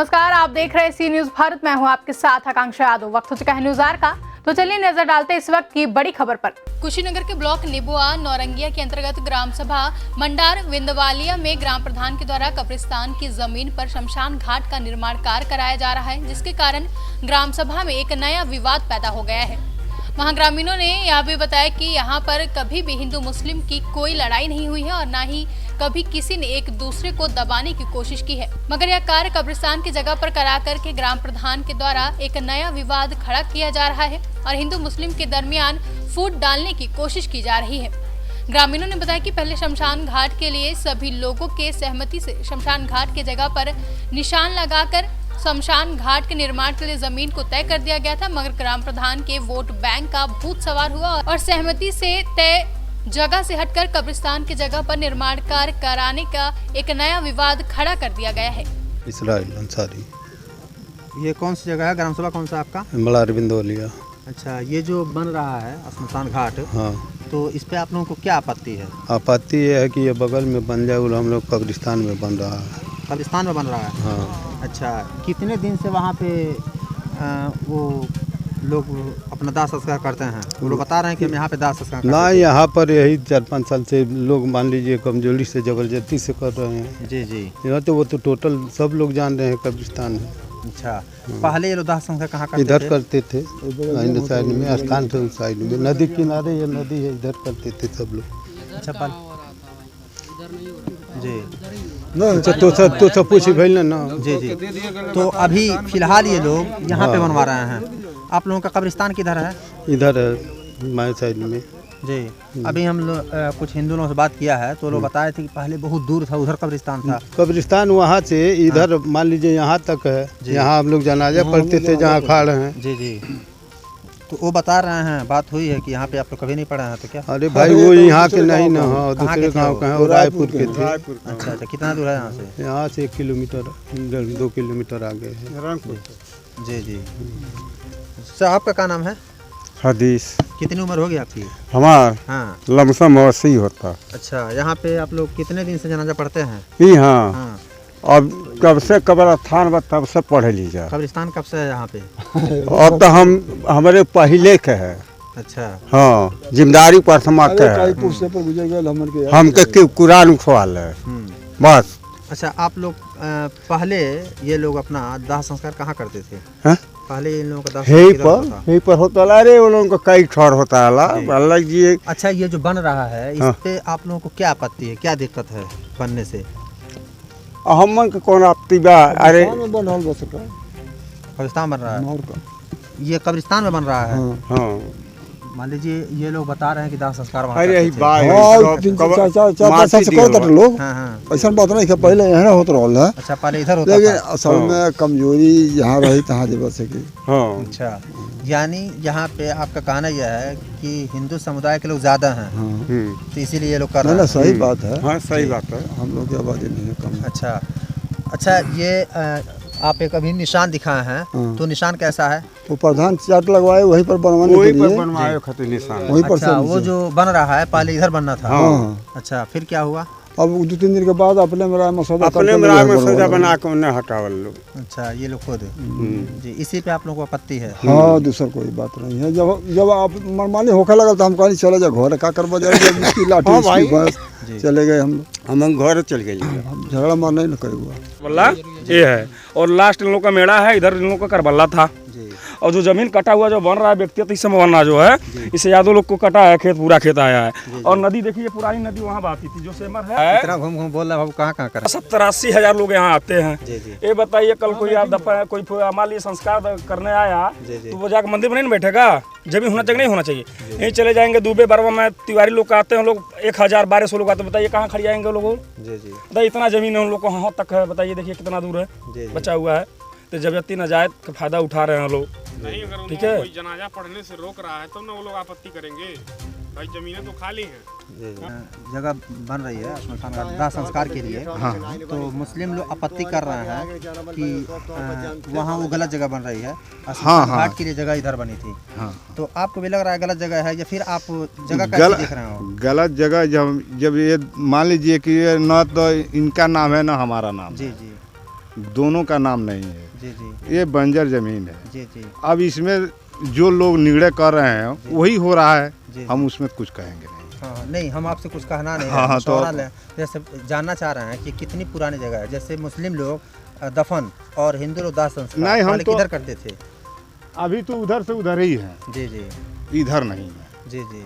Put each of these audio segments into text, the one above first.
नमस्कार, आप देख रहे हैं सी न्यूज भारत। मैं हूं आपके साथ आकांक्षा यादव। वक्त हो चुका है न्यूज आवर का, तो चलिए नजर डालते हैं इस वक्त की बड़ी खबर पर। कुशीनगर के ब्लॉक निबुआ नौरंगिया के अंतर्गत ग्राम सभा मंडार विंदवालिया में ग्राम प्रधान के द्वारा कब्रिस्तान की जमीन पर शमशान घाट का निर्माण कार्य कराया जा रहा है, जिसके कारण ग्राम सभा में एक नया विवाद पैदा हो गया है। वहां ग्रामीणों ने यह भी बताया कि यहां पर कभी भी हिंदू मुस्लिम की कोई लड़ाई नहीं हुई है और न ही कभी किसी ने एक दूसरे को दबाने की कोशिश की है, मगर यह कार्य कब्रिस्तान की जगह पर करा करके ग्राम प्रधान के द्वारा एक नया विवाद खड़ा किया जा रहा है और हिंदू मुस्लिम के दरमियान फूट डालने की कोशिश की जा रही है। ग्रामीणों ने बताया कि पहले शमशान घाट के लिए सभी लोगों के सहमति से शमशान घाट की जगह पर निशान लगाकर शमशान घाट के निर्माण के लिए जमीन को तय कर दिया गया था, मगर ग्राम प्रधान के वोट बैंक का भूत सवार हुआ और सहमति से तय जगह से हटकर कब्रिस्तान की जगह पर निर्माण कार्य कराने का एक नया विवाद खड़ा कर दिया गया है। इसराइल अंसारी। ये कौन सी जगह है? ग्राम सभा कौन सा आपका? मंडार विंदवालिया। अच्छा, ये जो बन रहा है शमशान घाट, हाँ, तो इस पे आप लोगों को क्या आपत्ति है? आपत्ति ये है कि ये बगल में बन जाए और हम लोग कब्रिस्तान में बन रहा है। कब्रिस्तान में बन रहा है? हाँ। अच्छा, कितने दिन से वहाँ पे वो लोग अपना दाह संस्कार करते हैं? वो लोग बता रहे हैं कि हम यहाँ पे दाह संस्कार ना, यहाँ पर यही 4-5 साल से लोग मान लीजिए कमजोरी से जबरदस्ती से कर रहे हैं। जी जी। यहाँ तो वो तो टोटल सब लोग जान रहे हैं कब्रिस्तान है। अच्छा, पहले ये लोग दाह संस्कार कहाँ करते इधर थे? करते थे, इन साइड में स्थान थे, उस साइड में नदी किनारे, ये नदी है, इधर करते थे सब लोग। अच्छा, जी अच्छा, तो सब पूछ भैल ना। जी जी। तो अभी फिलहाल ये लोग यहाँ पे बनवा रहे हैं। आप लोगों का कब्रिस्तान किधर है? इधर है माय साइड में। जी। अभी हम लोग कुछ हिंदू लोगों से बात किया है, तो लोग बताए थे कि पहले बहुत दूर था, उधर कब्रिस्तान था। कब्रिस्तान वहाँ से इधर मान लीजिए यहाँ तक है, यहाँ हम लोग जनाजा पढ़ते थे जहाँ खा रहे हैं। जी जी। तो वो बता रहे हैं, बात हुई है कि यहाँ पे आप लोग कभी नहीं पढ़े हैं, तो क्या? अरे भाई वो यहाँ के नहीं ना, हाँ दूसरे गाँव के हैं, वो रायपुर के थे। अच्छा अच्छा, कितना दूर है यहाँ से? यहाँ से 1 किलोमीटर 2 किलोमीटर आगे है। जी जी। सर, आपका क्या नाम है? हदीस। कितनी उम्र होगी आपकी? हमार हाँ। लमसम 80 होता। अच्छा, यहाँ पे आप लोग कितने दिन से जनाजा पढ़ते हैं? जी हाँ। हाँ। अब कब से कब्रिस्तान बा तब से पढ़े लीजा। कब्रिस्तान कब से है यहाँ पे? अब तो हम हमारे पहले के है। अच्छा। हाँ, जिम्मेदारी प्रथमा के है। हमके कुरान उठवाल है बस। अच्छा, आप लोग पहले ये लोग अपना दाह संस्कार कहाँ करते थे? हाँ? पहले इन लोगों का दाह यही संस्कार किधर होता था? पर होता ला रे, वो लोगों का कई ठौर होता ला अलग जी। अच्छा, ये जो बन रहा है, इस हाँ। पे आप लोगों को क्या आपत्ति है, क्या दिक्कत है बनने से? हमन के कौन आपत्ति बा? अरे कब्रिस्तान बन रहा है, ये कब्रिस्तान में बन रहा है। हाँ, मान लीजिए ये लोग बता रहे हैं कि दाह संस्कार वहाँ अरे करते यही थे। बात लोग हाँ हाँ। ऐसा बात नहीं, पहले यहाँ होता रहा है, अच्छा, पहले इधर होता लेकिन था। असल में कमजोरी यहाँ रही तहाँ जब सके। हाँ। अच्छा, यानी यहाँ पे आपका कहना यह है कि हिंदू समुदाय के लोग ज्यादा हैं, तो इसीलिए ये लोग कर रहे ना हैं। सही बात है। हाँ, सही बात है। हम लोग की आबादी नहीं है कम। अच्छा अच्छा, ये आप एक अभी निशान दिखाए हैं, हाँ। तो निशान कैसा है? वो प्रधान चार्ट लगवाए वहीं पर बनवाने के वही लिए, पर बनवाए खातिर निशान। वहीं पर अच्छा, से वो जो बन रहा है पहले इधर बनना था। हाँ। अच्छा, फिर क्या हुआ? अब 2-3 दिन के बाद अपने में राय मसौदा अपने करके में लोग सजा बनवा बना के उन्हें हटावल लोग। अच्छा, ये लोग खुद जी, इसी पे आप लोगों को आपत्ति है? हाँ, दूसरा कोई बात नहीं है। जब आप मनमानी होखे लगा तो हम कहीं चले जाए घर, का करवा जाएंगे इसकी लाठी इसकी बस चले गए हम घर चल गए। हम झगड़ा मारना ही ना करे हुआ। बल्ला ये है और लास्ट इन लोग का मेड़ा है, इधर इन लोग का करबल्ला था। और जो जमीन कटा हुआ जो बन रहा है व्यक्तिगत इस समय बनना जो है, इसे यादव लोग को कटा है, खेत पूरा खेत आया है। और नदी देखिए, पुरानी नदी वहाँ बहती थी जो सेमर है। इतना घूम घूम बोल रहा है, बाबू कहाँ कहाँ कर? 70-80 हजार लोग यहाँ आते हैं। जी जी। ये बताइए, कल कोई कोई मान लीजिए संस्कार करने आया तो वो जाकर मंदिर में नहीं बैठेगा? जमीन होना चाहिए, नहीं होना चाहिए? यहीं चले जाएंगे दुबे बरवा में, तिवारी लोग आते हैं, लोग 1000-1200 लोग आते हैं। बताइए कहाँ खड़ी आएंगे लोग? जी जी। बताइए, इतना जमीन है उन लोग को यहाँ तक है, बताइए देखिए कितना दूर है बचा हुआ है। तो जबरदस्ती नाजायज का फायदा उठा रहे हैं लोग। नहीं, अगर ठीक है, कोई जनाजा पढ़ने से रोक रहा है तो ना वो लोग आपत्ति करेंगे। भाई जमीनें तो खाली हैं। जगह बन रही है शमशान घाट दाह संस्कार के लिए। हाँ। तो मुस्लिम लोग आपत्ति कर रहे हैं कि वहाँ वो गलत जगह बन रही है। शमशान घाट के लिए जगह इधर बनी थी। हाँ। तो आपको भी लग रहा है गलत जगह है, या फिर आप जगह कैसे देख रहे हो? गलत जगह जब ये मान लीजिए कि ये न तो इनका नाम है ना हमारा नाम। जी जी। दोनों का नाम नहीं है, जी जी ये बंजर जमीन है। जी जी अब इसमें जो लोग निर्णय कर रहे हैं वही हो रहा है, जी। हम उसमें कुछ कहेंगे नहीं। हाँ नहीं, हम आपसे कुछ कहना नहीं हाँ, है, हाँ, तो मशवरा लें। जैसे जानना चाह रहे हैं कि कितनी पुरानी जगह है, जैसे मुस्लिम लोग दफन और हिंदू लोग दाह संस्कार नहीं, हम पहले तो- किधर करते थे? अभी तो उधर से उधर ही है, जी जी इधर नहीं है। जी जी।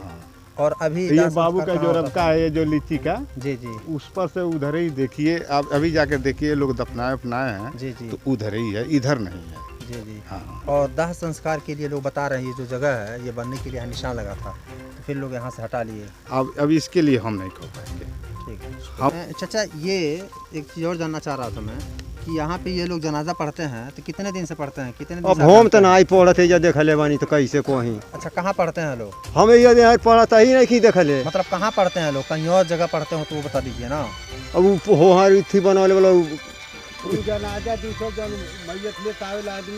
और अभी ये दाह बाबू संस्कार का जो कहाँ रब होता का है, ये जो लीची का, है? जी जी उस पर से उधर ही देखिए, आप अभी जाकर देखिए, लोग दफनाए अपनाए हैं, जी जी तो उधर ही है, इधर नहीं है। जी जी। हाँ, और दाह संस्कार के लिए लोग बता रहे हैं ये जो जगह है ये बनने के लिए यहाँ निशान लगा था, तो फिर लोग यहाँ से हटा लिए। अब इसके लिए हम नहीं कह पाएंगे। ठीक है। हम- चाचा, ये एक चीज़ और जानना चाह रहा था मैं कि यहाँ पे ये लोग जनाजा पढ़ते हैं तो कितने दिन से पढ़ते हैं, कितने दिन अब से हम पढ़ते तो हैं? ना पढ़ते या देखले बानी तो कैसे कोही अच्छा, कहाँ पढ़ते हैं लोग? हम ये पढ़ता ही नहीं कि देखले। मतलब कहाँ पढ़ते हैं लोग? कहीं और जगह पढ़ते हो तो वो बता दीजिए ना। अब हो हर थी बनवाने वाला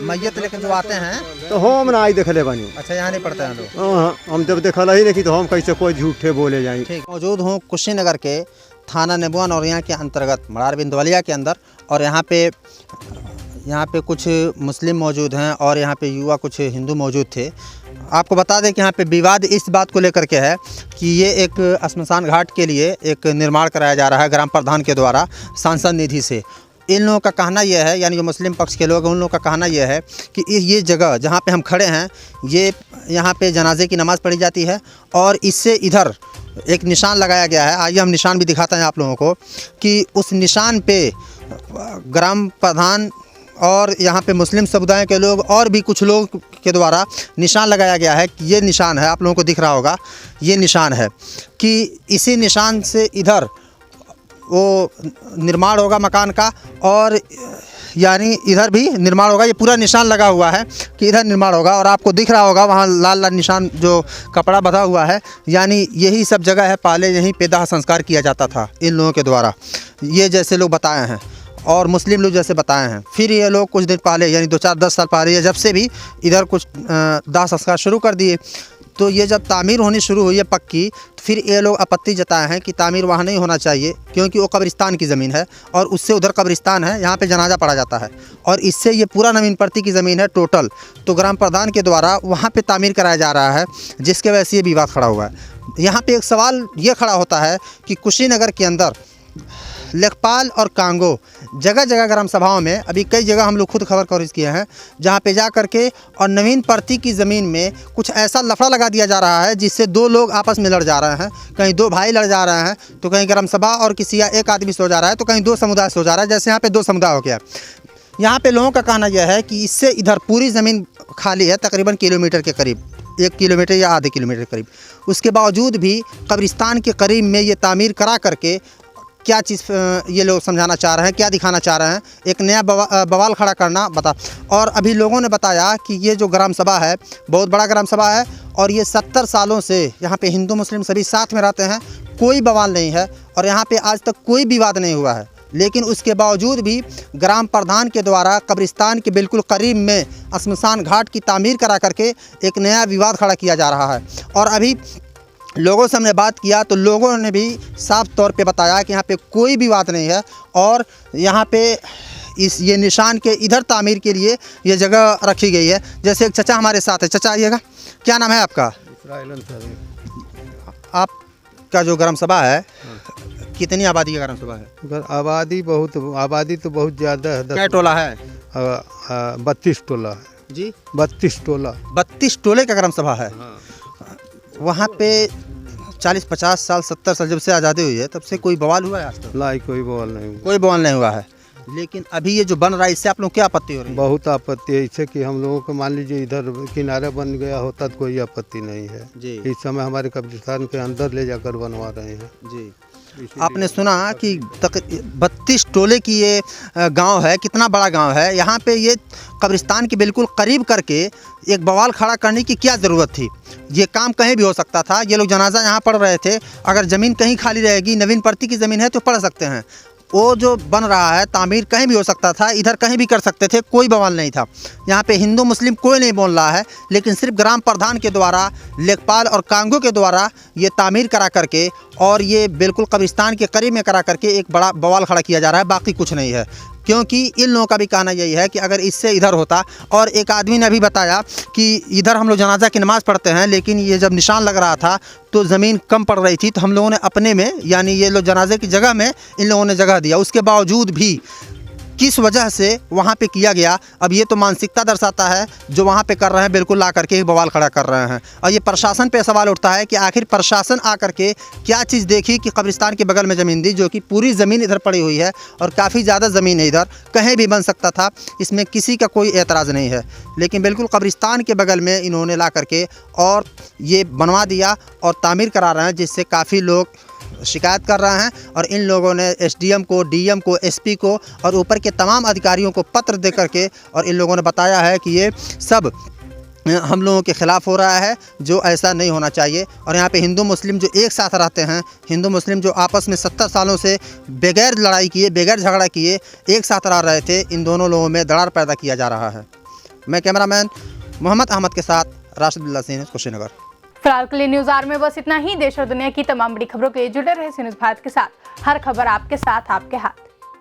मैयत लेकर जो आते हैं, तो हम ना देखले बानी। अच्छा यहाँ नहीं पढ़ते हैं लोग। हाँ, हम जब देखला ही नहीं कि तो हम कैसे कोई झूठे बोले जाए। ठीक, मौजूद हूँ कुशीनगर के थाना नेबुआ नौरिया के अंतर्गत मड़ार बिंदवलिया के अंदर, और यहाँ पे कुछ मुस्लिम मौजूद हैं और यहाँ पे युवा कुछ हिंदू मौजूद थे। आपको बता दें कि यहाँ पे विवाद इस बात को लेकर के है कि ये एक श्मशान घाट के लिए एक निर्माण कराया जा रहा है ग्राम प्रधान के द्वारा सांसद निधि से। इन लोगों का कहना यह है, यानी जो मुस्लिम पक्ष के लोग हैं उन लोगों का कहना यह है कि ये जगह जहाँ पे हम खड़े हैं, ये यहाँ पे जनाजे की नमाज़ पढ़ी जाती है और इससे इधर एक निशान लगाया गया है। आइए हम निशान भी दिखाते हैं आप लोगों को कि उस निशान पे ग्राम प्रधान और यहाँ पे मुस्लिम समुदाय के लोग और भी कुछ लोग के द्वारा निशान लगाया गया है। ये निशान है, आप लोगों को दिख रहा होगा, ये निशान है कि इसी निशान से इधर वो निर्माण होगा मकान का, और यानी इधर भी निर्माण होगा। ये पूरा निशान लगा हुआ है कि इधर निर्माण होगा, और आपको दिख रहा होगा वहाँ लाल लाल निशान जो कपड़ा बंधा हुआ है, यानी यही सब जगह है। पहले यहीं पे दाह संस्कार किया जाता था इन लोगों के द्वारा, ये जैसे लोग बताए हैं और मुस्लिम लोग जैसे बताए हैं। फिर ये लोग कुछ दिन पहले, यानी 2-4-10 साल पहले, या जब से भी इधर कुछ दाह संस्कार शुरू कर दिए, तो ये जब तामीर होनी शुरू हुई है पक्की, तो फिर ये लोग आपत्ति जताए हैं कि तामीर वहाँ नहीं होना चाहिए, क्योंकि वो कब्रिस्तान की ज़मीन है और उससे उधर कब्रिस्तान है, यहाँ पे जनाजा पढ़ा जाता है, और इससे ये पूरा नवीन पर्ती की ज़मीन है टोटल। तो ग्राम प्रधान के द्वारा वहाँ पे तामीर कराया जा रहा है, जिसके वजह से ये विवाद खड़ा हुआ है। यहाँ पे एक सवाल ये खड़ा होता है कि कुशीनगर के अंदर लेखपाल और कांगो जगह जगह ग्राम सभाओं में, अभी कई जगह हम लोग खुद खबर कवरेज किए हैं, जहां पे जा करके और नवीन पर्ती की ज़मीन में कुछ ऐसा लफड़ा लगा दिया जा रहा है जिससे दो लोग आपस में लड़ जा रहे हैं। कहीं दो भाई लड़ जा रहे हैं, तो कहीं ग्राम सभा और किसी या एक आदमी से हो जा रहा है, तो कहीं दो समुदाय से हो जा रहा है। जैसे यहाँ पे दो समुदाय हो गया। यहाँ पे लोगों का कहना यह है कि इससे इधर पूरी ज़मीन खाली है, तकरीबन किलोमीटर के करीब, 1 किलोमीटर या आधे किलोमीटर के करीब। उसके बावजूद भी कब्रिस्तान के करीब में ये तामीर करा करके क्या चीज़ ये लोग समझाना चाह रहे हैं, क्या दिखाना चाह रहे हैं, एक नया बवाल खड़ा करना बता। और अभी लोगों ने बताया कि ये जो ग्राम सभा है बहुत बड़ा ग्राम सभा है, और ये 70 सालों से यहाँ पे हिंदू मुस्लिम सभी साथ में रहते हैं, कोई बवाल नहीं है, और यहाँ पे आज तक कोई विवाद नहीं हुआ है। लेकिन उसके बावजूद भी ग्राम प्रधान के द्वारा कब्रिस्तान के बिल्कुल करीब में श्मशान घाट की तामीर करा करके एक नया विवाद खड़ा किया जा रहा है। और अभी लोगों से हमने बात किया तो लोगों ने भी साफ तौर पे बताया कि यहाँ पे कोई विवाद नहीं है, और यहाँ पे ये निशान के इधर तामीर के लिए ये जगह रखी गई है। जैसे एक चचा हमारे साथ है, चचा आइएगा, क्या नाम है आपका? आपका जो ग्राम सभा है, कितनी आबादी का ग्राम सभा है? आबादी तो बहुत ज़्यादा है। क्या टोला है? 32 टोला है जी, 32 टोला। 32 टोले का ग्राम सभा है। वहाँ पे 40-50 साल 70 साल जब से आज़ादी हुई है तब से कोई बवाल हुआ है आज तक? लाई कोई बवाल नहीं हुआ। कोई बवाल नहीं हुआ है। लेकिन अभी ये जो बन रहा है इससे आप लोग क्या आपत्ति हो रही है? बहुत आपत्ति है इससे कि हम लोगों को मान लीजिए इधर किनारा बन गया होता तो कोई आपत्ति नहीं है जी। इस समय हमारे कब्रिस्तान के अंदर ले जाकर बनवा रहे हैं जी। आपने सुना कि 32 टोले की ये गांव है, कितना बड़ा गांव है। यहाँ पे ये कब्रिस्तान के बिल्कुल करीब करके एक बवाल खड़ा करने की क्या ज़रूरत थी? ये काम कहीं भी हो सकता था। ये लोग जनाजा यहाँ पढ़ रहे थे, अगर ज़मीन कहीं खाली रहेगी, नवीन पर्ती की ज़मीन है तो पढ़ सकते हैं। वो जो बन रहा है तामीर कहीं भी हो सकता था, इधर कहीं भी कर सकते थे, कोई बवाल नहीं था। यहाँ पे हिंदू मुस्लिम कोई नहीं बोल रहा है, लेकिन सिर्फ ग्राम प्रधान के द्वारा, लेखपाल और कांगो के द्वारा ये तामीर करा करके और ये बिल्कुल कब्रिस्तान के करीब में करा करके एक बड़ा बवाल खड़ा किया जा रहा है, बाकी कुछ नहीं है। क्योंकि इन लोगों का भी कहना यही है कि अगर इससे इधर होता, और एक आदमी ने भी बताया कि इधर हम लोग जनाजा की नमाज़ पढ़ते हैं, लेकिन ये जब निशान लग रहा था तो ज़मीन कम पड़ रही थी, तो हम लोगों ने अपने में, यानी ये लोग जनाजे की जगह में इन लोगों ने जगह दिया। उसके बावजूद भी किस वजह से वहाँ पे किया गया, अब ये तो मानसिकता दर्शाता है जो वहाँ पे कर रहे हैं, बिल्कुल ला करके बवाल खड़ा कर रहे हैं। और ये प्रशासन पे सवाल उठता है कि आखिर प्रशासन आकर के क्या चीज़ देखी कि कब्रिस्तान के बगल में ज़मीन दी, जो कि पूरी ज़मीन इधर पड़ी हुई है और काफ़ी ज़्यादा ज़मीन है, इधर कहीं भी बन सकता था, इसमें किसी का कोई एतराज़ नहीं है। लेकिन बिल्कुल कब्रिस्तान के बगल में इन्होंने ला करके और ये बनवा दिया और तामीर करा रहे हैं, जिससे काफ़ी लोग शिकायत कर रहे हैं। और इन लोगों ने एसडीएम को, डीएम को, एसपी को और ऊपर के तमाम अधिकारियों को पत्र दे करके और इन लोगों ने बताया है कि ये सब हम लोगों के ख़िलाफ़ हो रहा है, जो ऐसा नहीं होना चाहिए। और यहाँ पे हिंदू मुस्लिम जो एक साथ रहते हैं, हिंदू मुस्लिम जो आपस में 70 सालों से बगैर लड़ाई किए, बगैर झगड़ा किए एक साथ रह रहे थे, इन दोनों लोगों में दरार पैदा किया जा रहा है। मैं कैमरामैन मोहम्मद अहमद के साथ राशिद सिंह, कुशीनगर। फिलहाल के लिए न्यूज़ आवर में बस इतना ही। देश और दुनिया की तमाम बड़ी खबरों के लिए जुड़े रहे न्यूज़ भारत के साथ। हर खबर आपके साथ, आपके हाथ।